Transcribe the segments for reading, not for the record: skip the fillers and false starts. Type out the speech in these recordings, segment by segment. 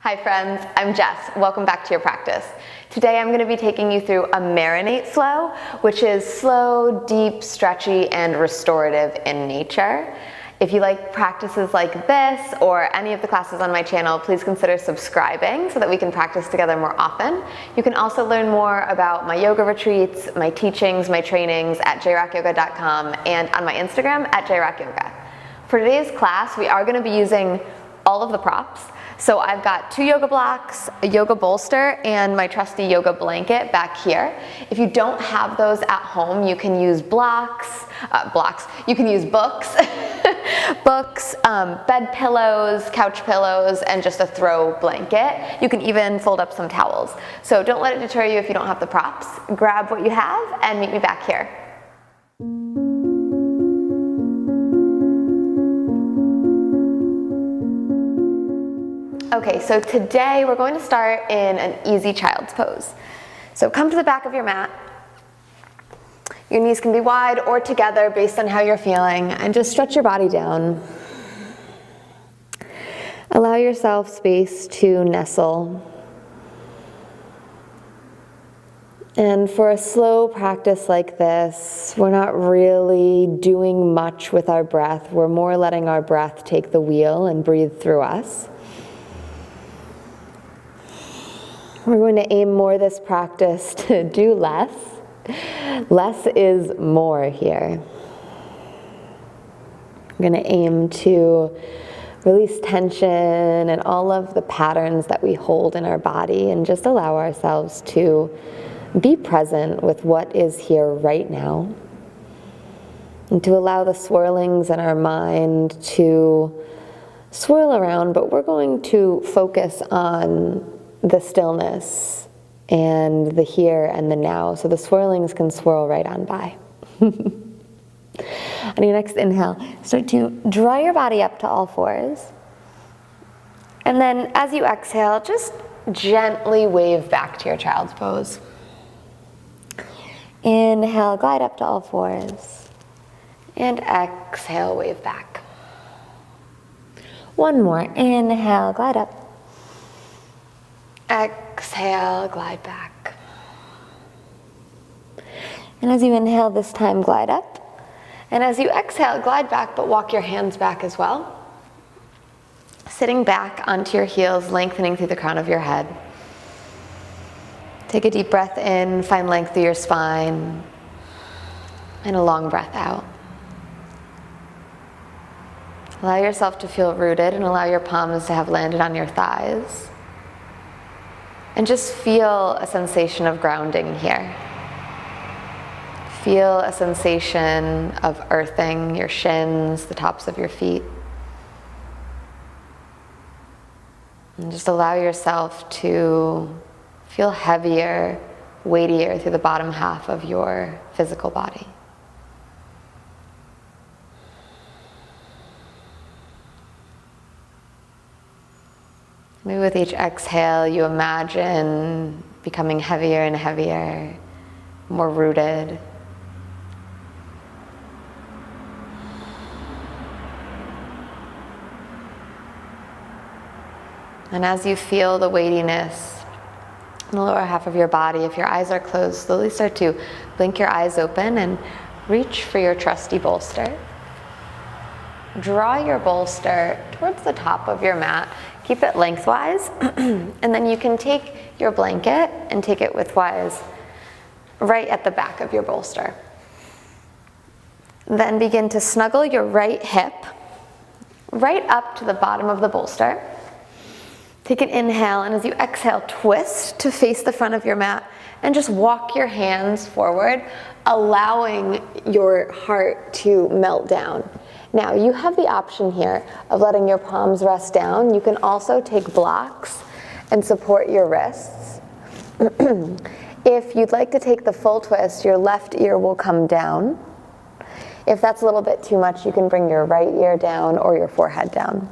Hi friends, I'm Jess. Welcome back to your practice. Today I'm going to be taking you through a MARINATE flow, which is slow, deep, stretchy, and restorative in nature. If you like practices like this or any of the classes on my channel, please consider subscribing so that we can practice together more often. You can also learn more about my yoga retreats, my teachings, my trainings at jrockyoga.com and on my Instagram at jrockyoga. For today's class, we are going to be using all of the props. So I've got 2 yoga blocks, a yoga bolster, and my trusty yoga blanket back here. If you don't have those at home, you can use you can use books, bed pillows, couch pillows, and just a throw blanket. You can even fold up some towels. So don't let it deter you if you don't have the props. Grab what you have and meet me back here. Okay, so today we're going to start in an easy child's pose. So come to the back of your mat. Your knees can be wide or together based on how you're feeling, and just stretch your body down. Allow yourself space to nestle. And for a slow practice like this, we're not really doing much with our breath. We're more letting our breath take the wheel and breathe through us. We're going to aim more this practice to do less. Less is more here. We're going to aim to release tension and all of the patterns that we hold in our body and just allow ourselves to be present with what is here right now. And to allow the swirlings in our mind to swirl around, but we're going to focus on the stillness and the here and the now, so the swirlings can swirl right on by. On your next inhale, start to draw your body up to all fours. And then as you exhale, just gently wave back to your child's pose. Inhale, glide up to all fours. And exhale, wave back. One more. Inhale, glide up. Exhale, glide back. And as you inhale this time, glide up. And as you exhale, glide back, but walk your hands back as well. Sitting back onto your heels, lengthening through the crown of your head. Take a deep breath in, find length through your spine, and a long breath out. Allow yourself to feel rooted and allow your palms to have landed on your thighs. And just feel a sensation of grounding here. Feel a sensation of earthing your shins, the tops of your feet. And just allow yourself to feel heavier, weightier through the bottom half of your physical body. Maybe with each exhale, you imagine becoming heavier and heavier, more rooted. And as you feel the weightiness in the lower half of your body, if your eyes are closed, slowly start to blink your eyes open and reach for your trusty bolster. Draw your bolster towards the top of your mat. Keep it lengthwise, and then you can take your blanket and take it widthwise right at the back of your bolster. Then begin to snuggle your right hip right up to the bottom of the bolster. Take an inhale, and as you exhale, twist to face the front of your mat and just walk your hands forward, allowing your heart to melt down. Now, you have the option here of letting your palms rest down. You can also take blocks and support your wrists. If you'd like to take the full twist, your left ear will come down. If that's a little bit too much, you can bring your right ear down or your forehead down.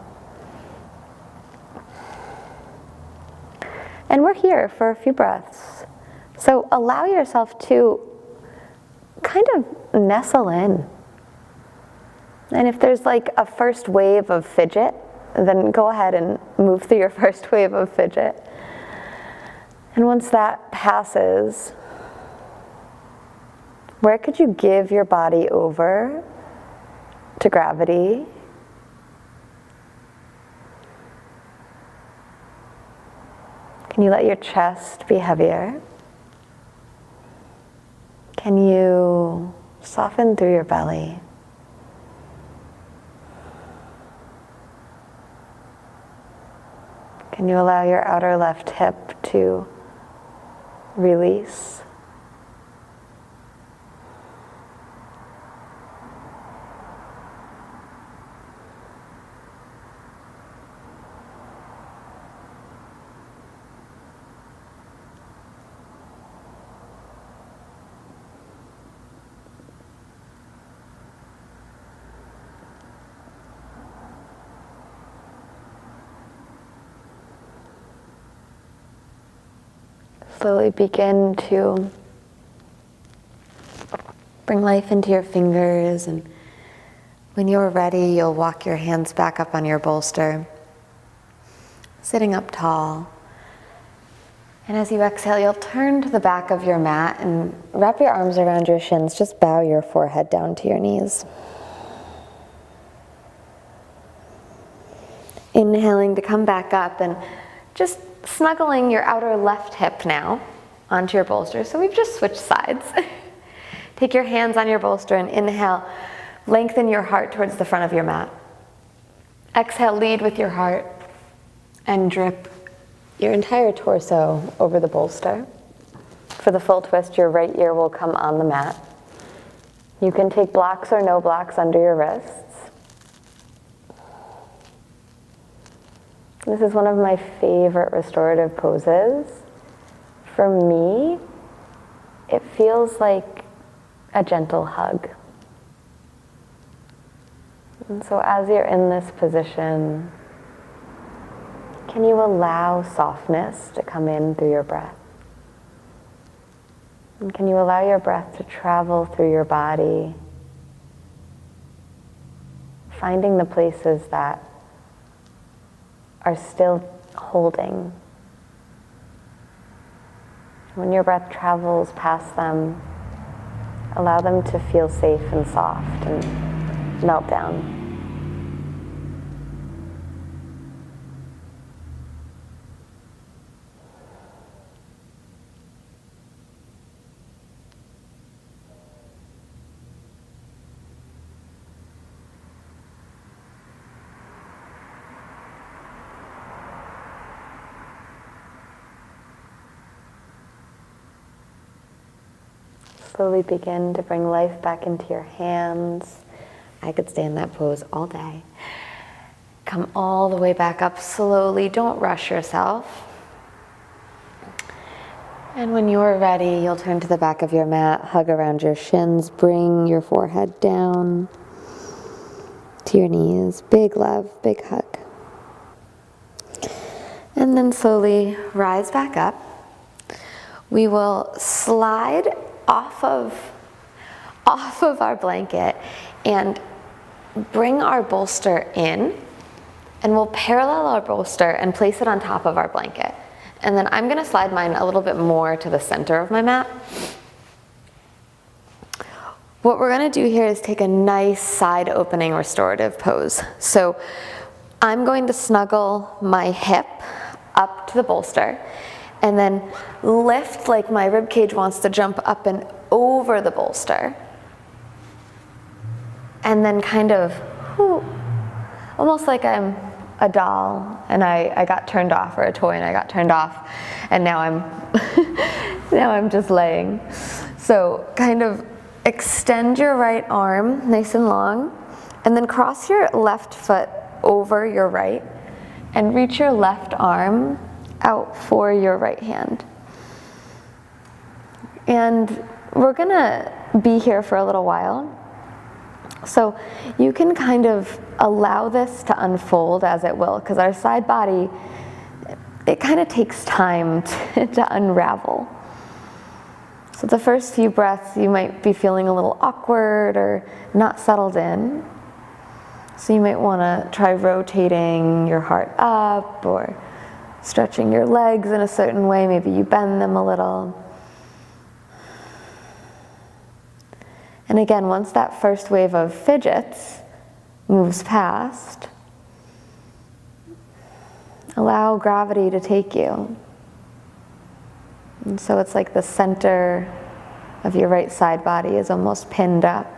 And we're here for a few breaths. So allow yourself to kind of nestle in. And if there's like a first wave of fidget, then go ahead and move through your first wave of fidget. And once that passes, where could you give your body over to gravity? Can you let your chest be heavier? Can you soften through your belly? Can you allow your outer left hip to release? Slowly begin to bring life into your fingers, and when you're ready, you'll walk your hands back up on your bolster, sitting up tall. And as you exhale, you'll turn to the back of your mat and wrap your arms around your shins. Just bow your forehead down to your knees. Inhaling to come back up and just snuggling your outer left hip now onto your bolster. So we've just switched sides. Take your hands on your bolster and inhale, lengthen your heart towards the front of your mat. Exhale, lead with your heart and drip your entire torso over the bolster. For the full twist, your right ear will come on the mat. You can take blocks or no blocks under your wrists. This is one of my favorite restorative poses. For me, it feels like a gentle hug. And so as you're in this position, can you allow softness to come in through your breath? And can you allow your breath to travel through your body, finding the places that are still holding. When your breath travels past them, allow them to feel safe and soft and melt down. Slowly begin to bring life back into your hands. I could stay in that pose all day. Come all the way back up slowly. Don't rush yourself. And when you're ready, you'll turn to the back of your mat, hug around your shins, bring your forehead down to your knees. Big love, big hug. And then slowly rise back up. We will slide off of our blanket and bring our bolster in, and we'll parallel our bolster and place it on top of our blanket. And then I'm gonna slide mine a little bit more to the center of my mat. What we're gonna do here is take a nice side opening restorative pose. So I'm going to snuggle my hip up to the bolster and then lift like my rib cage wants to jump up and over the bolster. And then kind of, almost like I'm a doll and I got turned off, or a toy and I got turned off, and now I'm just laying. So kind of extend your right arm nice and long, and then cross your left foot over your right and reach your left arm out for your right hand. And we're gonna be here for a little while. So you can kind of allow this to unfold as it will, because our side body, it kind of takes time to unravel. So the first few breaths you might be feeling a little awkward or not settled in. So you might want to try rotating your heart up or stretching your legs in a certain way. Maybe you bend them a little. And again, once that first wave of fidgets moves past, allow gravity to take you. And so it's like the center of your right side body is almost pinned up.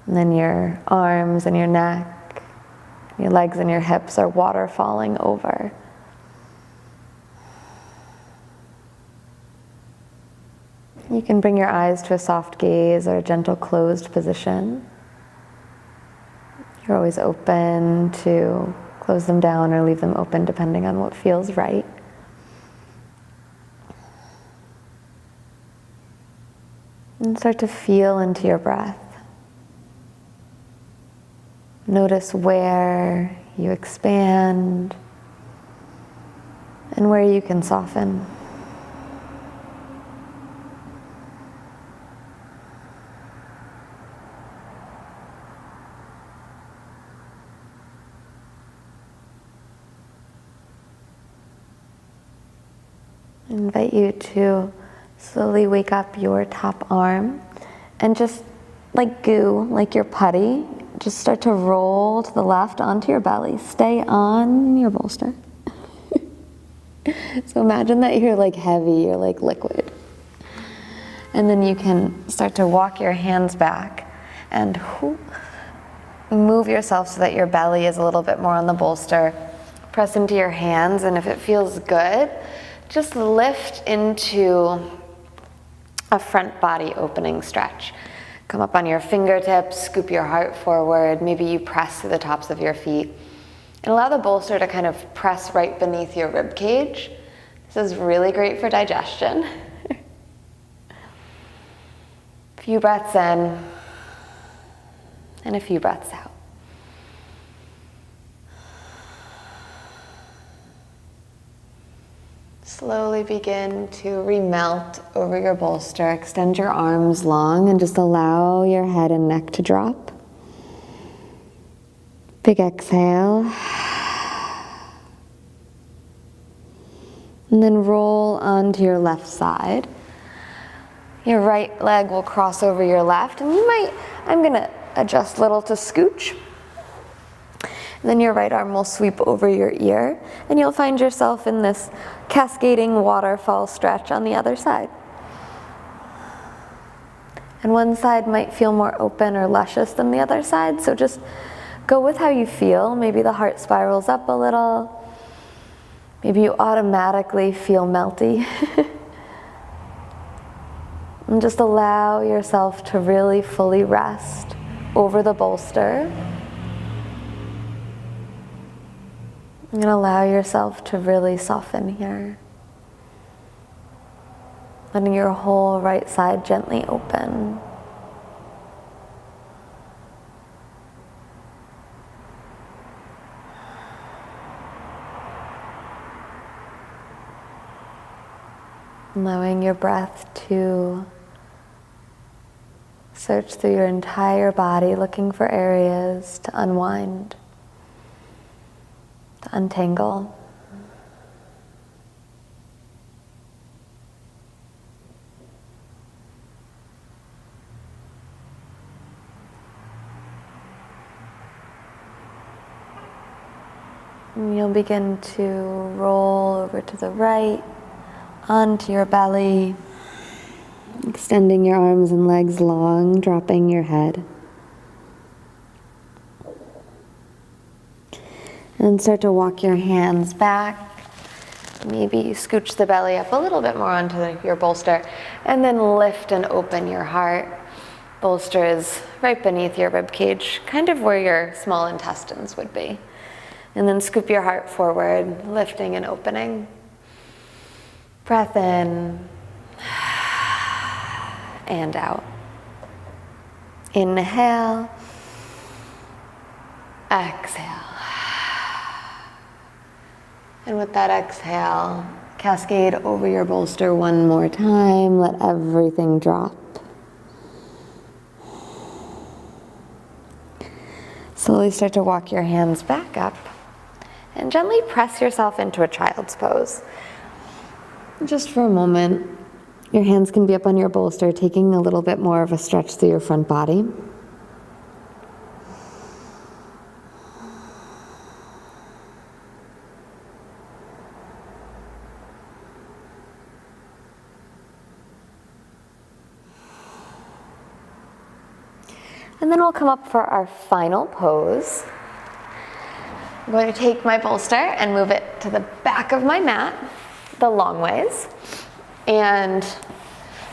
And then your arms and your neck, your legs and your hips are waterfalling over. You can bring your eyes to a soft gaze or a gentle closed position. You're always open to close them down or leave them open depending on what feels right. And start to feel into your breath. Notice where you expand and where you can soften. I invite you to slowly wake up your top arm and just like glue, like your putty, just start to roll to the left onto your belly. Stay on your bolster. So imagine that you're like heavy, you're like liquid. And then you can start to walk your hands back and move yourself so that your belly is a little bit more on the bolster. Press into your hands, and if it feels good, just lift into a front body opening stretch. Come up on your fingertips, scoop your heart forward, maybe you press to the tops of your feet. And allow the bolster to kind of press right beneath your rib cage. This is really great for digestion. A few breaths in, and a few breaths out. Slowly begin to remelt over your bolster. Extend your arms long and just allow your head and neck to drop. Big exhale. And then roll onto your left side. Your right leg will cross over your left, and I'm gonna adjust a little to scooch. And then your right arm will sweep over your ear, and you'll find yourself in this cascading waterfall stretch on the other side. And one side might feel more open or luscious than the other side, so just go with how you feel. Maybe the heart spirals up a little. Maybe you automatically feel melty. And just allow yourself to really fully rest over the bolster. And allow yourself to really soften here. Letting your whole right side gently open. Allowing your breath to search through your entire body, looking for areas to unwind, to untangle. And you'll begin to roll over to the right, onto your belly, extending your arms and legs long, dropping your head. And then start to walk your hands back. Maybe you scooch the belly up a little bit more onto your bolster, and then lift and open your heart. Bolster is right beneath your rib cage, kind of where your small intestines would be. And then scoop your heart forward, lifting and opening. Breath in and out. Inhale, exhale. And with that exhale, cascade over your bolster one more time. Let everything drop. Slowly start to walk your hands back up and gently press yourself into a child's pose. Just for a moment, your hands can be up on your bolster, taking a little bit more of a stretch through your front body. And then we'll come up for our final pose. I'm going to take my bolster and move it to the back of my mat, the long ways. And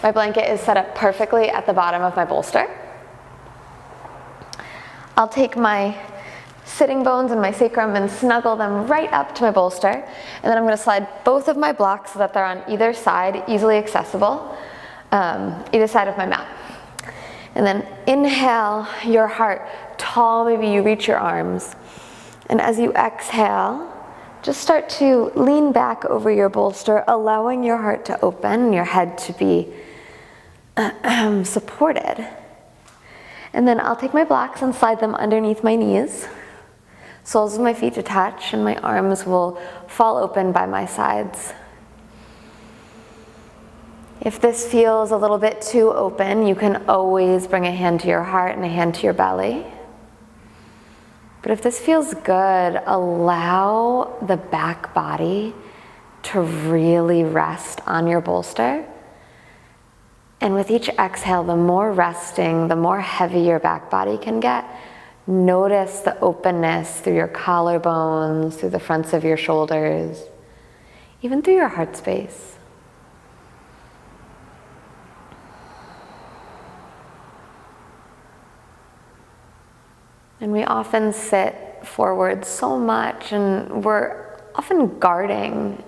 my blanket is set up perfectly at the bottom of my bolster. I'll take my sitting bones and my sacrum and snuggle them right up to my bolster. And then I'm going to slide both of my blocks so that they're on either side, easily accessible, either side of my mat. And then inhale your heart tall, maybe you reach your arms. And as you exhale, just start to lean back over your bolster, allowing your heart to open and your head to be supported. And then I'll take my blocks and slide them underneath my knees. Soles of my feet to touch, and my arms will fall open by my sides. If this feels a little bit too open, you can always bring a hand to your heart and a hand to your belly. But if this feels good, allow the back body to really rest on your bolster. And with each exhale, the more resting, the more heavy your back body can get. Notice the openness through your collarbones, through the fronts of your shoulders, even through your heart space. And we often sit forward so much, and we're often guarding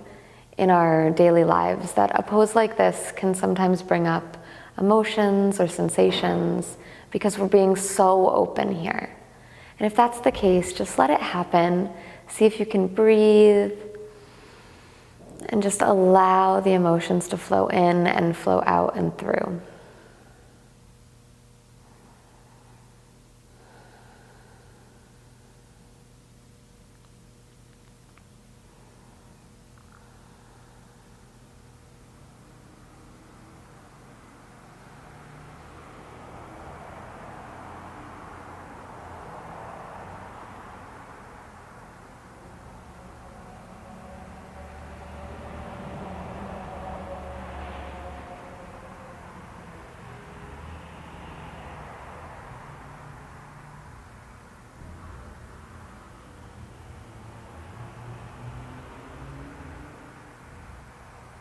in our daily lives that a pose like this can sometimes bring up emotions or sensations because we're being so open here. And if that's the case, just let it happen. See if you can breathe and just allow the emotions to flow in and flow out and through.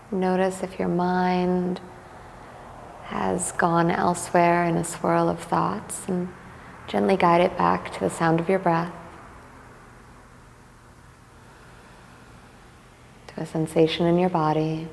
Notice if your mind has gone elsewhere in a swirl of thoughts, and gently guide it back to the sound of your breath, to a sensation in your body.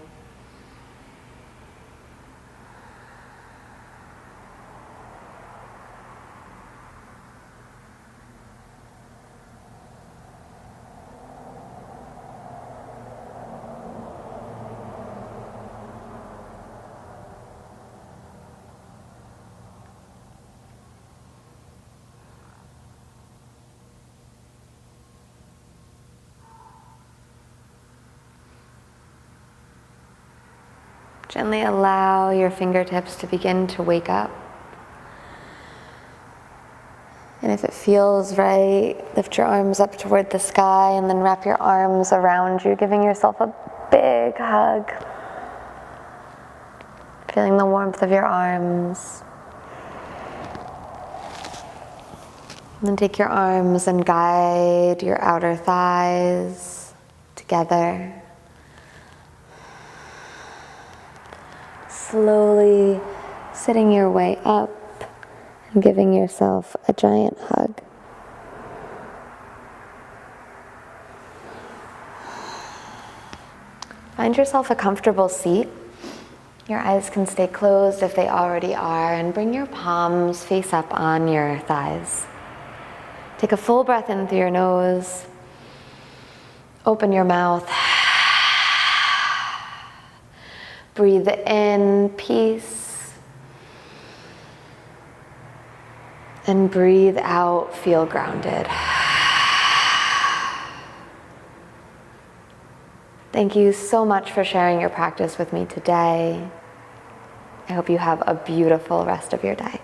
Gently allow your fingertips to begin to wake up. And if it feels right, lift your arms up toward the sky and then wrap your arms around you, giving yourself a big hug. Feeling the warmth of your arms. And then take your arms and guide your outer thighs together. Slowly sitting your way up and giving yourself a giant hug. Find yourself a comfortable seat. Your eyes can stay closed if they already are, and bring your palms face up on your thighs. Take a full breath in through your nose. Open your mouth. Breathe in peace. And breathe out, feel grounded. Thank you so much for sharing your practice with me today. I hope you have a beautiful rest of your day.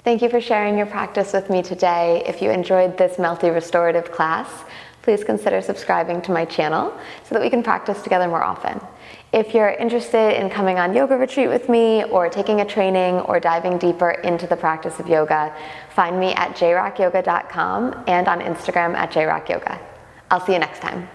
Thank you for sharing your practice with me today. If you enjoyed this Melty Restorative class, please consider subscribing to my channel so that we can practice together more often. If you're interested in coming on yoga retreat with me or taking a training or diving deeper into the practice of yoga, find me at jrockyoga.com and on Instagram at jrockyoga. I'll see you next time.